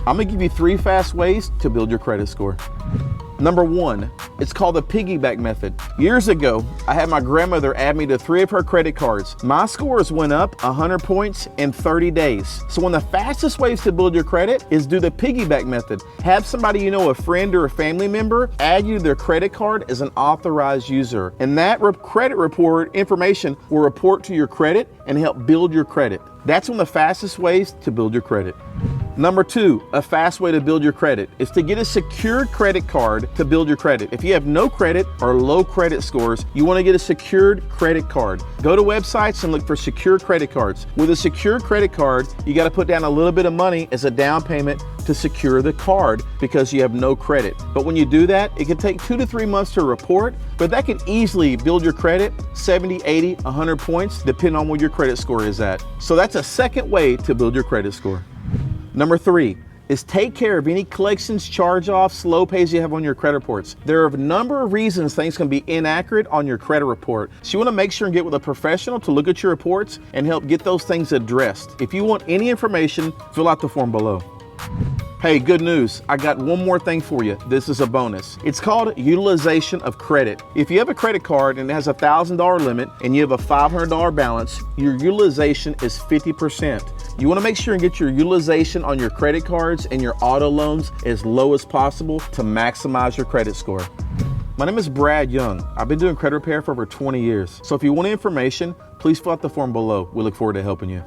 I'm gonna give you 3 fast ways to build your credit score. Number 1, it's called the Piggyback Method. Years ago, I had my grandmother add me to 3 of her credit cards. My scores went up 100 points in 30 days. So one of the fastest ways to build your credit is do the Piggyback Method. Have somebody you know, a friend or a family member, add you to their credit card as an authorized user. And that credit report information will report to your credit and help build your credit. That's one of the fastest ways to build your credit. Number 2, a fast way to build your credit is to get a secured credit card to build your credit. If you have no credit or low credit scores, you want to get a secured credit card. Go to websites and look for secure credit cards. With a secure credit card, you got to put down a little bit of money as a down payment to secure the card because you have no credit. But when you do that, it can take 2 to 3 months to report, but that can easily build your credit 70, 80, 100 points, depending on where your credit score is at. So that's a second way to build your credit score. Number 3 is take care of any collections, charge-offs, slow pays you have on your credit reports. There are a number of reasons things can be inaccurate on your credit report. So you want to make sure and get with a professional to look at your reports and help get those things addressed. If you want any information, fill out the form below. Hey, good news. I got one more thing for you. This is a bonus. It's called utilization of credit. If you have a credit card and it has a $1,000 limit and you have a $500 balance, your utilization is 50%. You want to make sure and get your utilization on your credit cards and your auto loans as low as possible to maximize your credit score. My name is Brad Young. I've been doing credit repair for over 20 years. So if you want information, please fill out the form below. We look forward to helping you.